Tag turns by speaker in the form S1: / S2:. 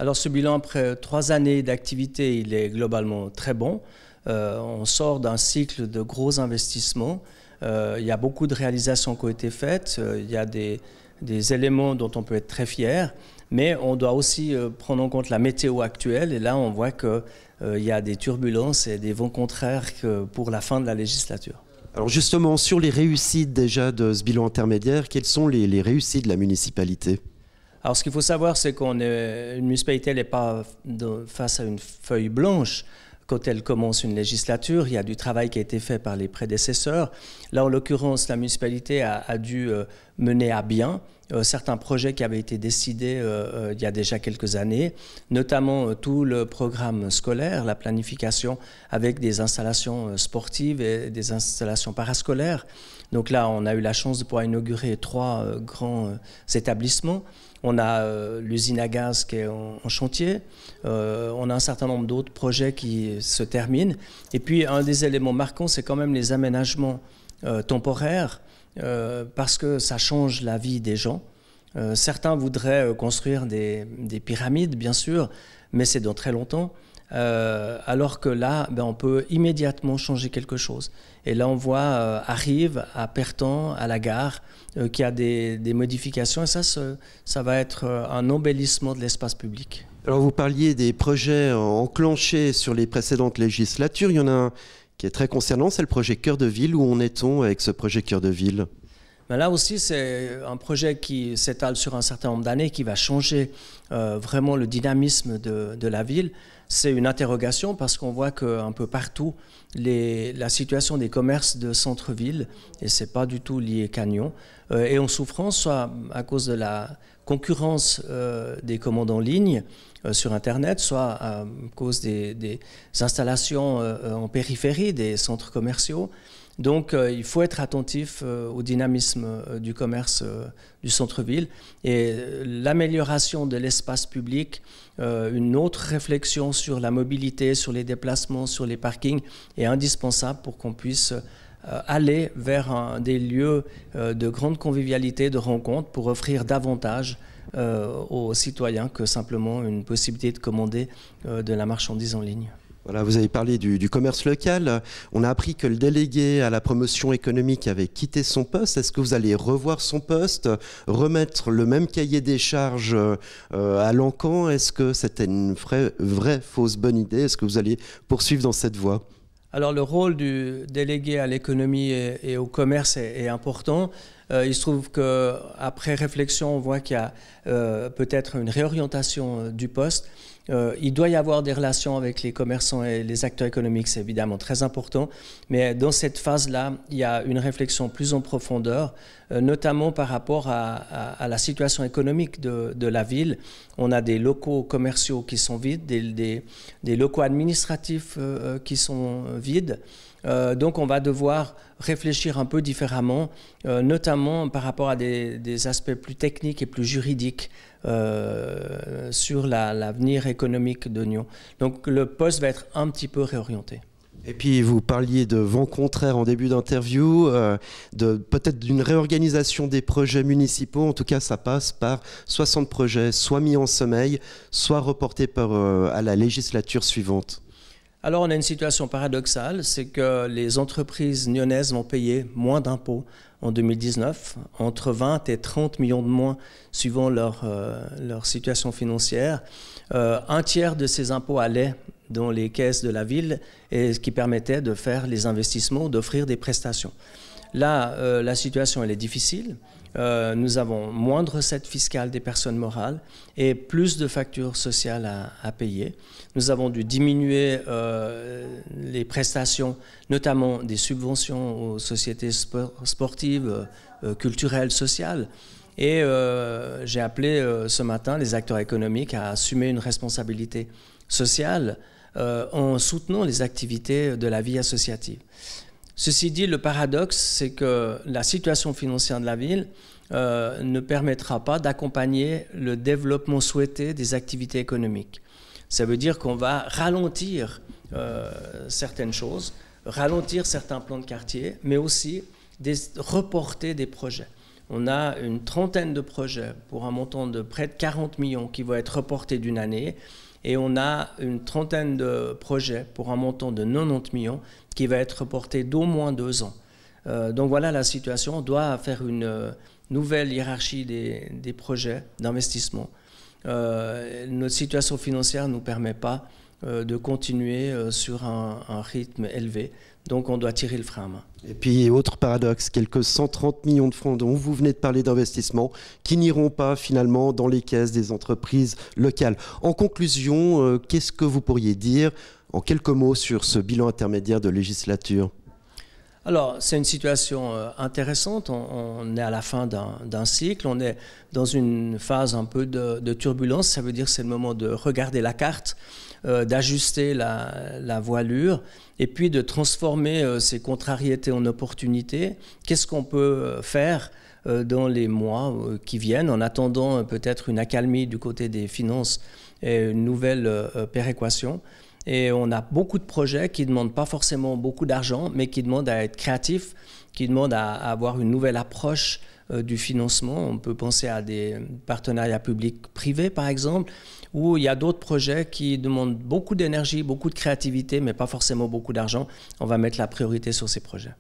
S1: Alors ce bilan, après 3 années d'activité, il est globalement très bon. On sort d'un cycle de gros investissements. Il y a beaucoup de réalisations qui ont été faites. Il y a des éléments dont on peut être très fier. Mais on doit aussi prendre en compte la météo actuelle. Et là, on voit qu'il y a des turbulences et des vents contraires pour la fin de la législature.
S2: Alors justement, sur les réussites déjà de ce bilan intermédiaire, quelles sont les réussites de la municipalité ?
S1: Alors ce qu'il faut savoir, c'est qu'une municipalité n'est pas face à une feuille blanche. Quand elle commence une législature, il y a du travail qui a été fait par les prédécesseurs. Là, en l'occurrence, la municipalité a dû mener à bien certains projets qui avaient été décidés il y a déjà quelques années, notamment tout le programme scolaire, la planification avec des installations sportives et des installations parascolaires. Donc là, on a eu la chance de pouvoir inaugurer 3 grands établissements. On a l'usine à gaz qui est en chantier. On a un certain nombre d'autres projets qui se terminent. Et puis, un des éléments marquants, c'est quand même les aménagements temporaires, parce que ça change la vie des gens. Certains voudraient construire des pyramides, bien sûr, mais c'est dans très longtemps. Alors que là, on peut immédiatement changer quelque chose. Et là, on voit arrive à Pertan, à la gare, qu'il y a des modifications. Et ça va être un embellissement de l'espace public.
S2: Alors vous parliez des projets enclenchés sur les précédentes législatures. Il y en a un qui est très concernant, c'est le projet Cœur de Ville. Où en est-on avec ce projet Cœur de Ville ?
S1: Là aussi, c'est un projet qui s'étale sur un certain nombre d'années, qui va changer vraiment le dynamisme de la ville. C'est une interrogation parce qu'on voit qu'un peu partout, la situation des commerces de centre-ville, et ce n'est pas du tout lié qu'à Nyon, est en souffrance, soit à cause de la concurrence des commandes en ligne sur Internet, soit à cause des installations en périphérie des centres commerciaux. Donc, il faut être attentif au dynamisme du commerce du centre-ville et l'amélioration de l'espace public, une autre réflexion sur la mobilité, sur les déplacements, sur les parkings est indispensable pour qu'on puisse aller vers des lieux de grande convivialité, de rencontre, pour offrir davantage aux citoyens que simplement une possibilité de commander de la marchandise en ligne.
S2: Voilà, vous avez parlé du commerce local. On a appris que le délégué à la promotion économique avait quitté son poste. Est-ce que vous allez revoir son poste, remettre le même cahier des charges à l'encan? Est-ce que c'était une vraie fausse bonne idée? Est-ce que vous allez poursuivre dans cette voie?
S1: Alors le rôle du délégué à l'économie et au commerce est important. Il se trouve qu'après réflexion, on voit qu'il y a peut-être une réorientation du poste. Il doit y avoir des relations avec les commerçants et les acteurs économiques, c'est évidemment très important. Mais dans cette phase-là, il y a une réflexion plus en profondeur, notamment par rapport à la situation économique de la ville. On a des locaux commerciaux qui sont vides, des locaux administratifs qui sont vides. Donc on va devoir réfléchir un peu différemment, notamment par rapport à des aspects plus techniques et plus juridiques sur l'avenir économique de Nyon. Donc le poste va être un petit peu réorienté.
S2: Et puis vous parliez de vent contraire en début d'interview, peut-être d'une réorganisation des projets municipaux. En tout cas, ça passe par 60 projets, soit mis en sommeil, soit reportés à la législature suivante.
S1: Alors on a une situation paradoxale, c'est que les entreprises nyonnaises vont payer moins d'impôts en 2019, entre 20 et 30 millions de moins suivant leur situation financière. Un tiers de ces impôts allaient dans les caisses de la ville, et ce qui permettait de faire les investissements, d'offrir des prestations. Là, la situation elle est difficile. Nous avons moins de recettes fiscales des personnes morales et plus de factures sociales à payer. Nous avons dû diminuer les prestations, notamment des subventions aux sociétés sportives, culturelles, sociales. Et j'ai appelé ce matin les acteurs économiques à assumer une responsabilité sociale en soutenant les activités de la vie associative. Ceci dit, le paradoxe, c'est que la situation financière de la ville ne permettra pas d'accompagner le développement souhaité des activités économiques. Ça veut dire qu'on va ralentir certaines choses, ralentir certains plans de quartier, mais aussi reporter des projets. on a une trentaine de projets pour un montant de près de 40 millions qui vont être reportés d'une année. Et on a une trentaine de projets pour un montant de 90 millions qui va être reporté d'au moins 2 ans. Donc voilà la situation. On doit faire une nouvelle hiérarchie des projets d'investissement. Notre situation financière ne nous permet pas de continuer sur un rythme élevé. Donc on doit tirer le frein à main.
S2: Et puis, autre paradoxe, quelques 130 millions de francs dont vous venez de parler d'investissement qui n'iront pas finalement dans les caisses des entreprises locales. En conclusion, qu'est-ce que vous pourriez dire en quelques mots sur ce bilan intermédiaire de législature ?
S1: Alors, c'est une situation intéressante. On est à la fin d'un cycle. On est dans une phase un peu de turbulence. Ça veut dire que c'est le moment de regarder la carte, d'ajuster la voilure et puis de transformer ces contrariétés en opportunités. Qu'est-ce qu'on peut faire dans les mois qui viennent en attendant peut-être une accalmie du côté des finances et une nouvelle péréquation? Et on a beaucoup de projets qui ne demandent pas forcément beaucoup d'argent, mais qui demandent à être créatifs, qui demandent à avoir une nouvelle approche du financement. On peut penser à des partenariats publics-privés, par exemple, où il y a d'autres projets qui demandent beaucoup d'énergie, beaucoup de créativité, mais pas forcément beaucoup d'argent. On va mettre la priorité sur ces projets.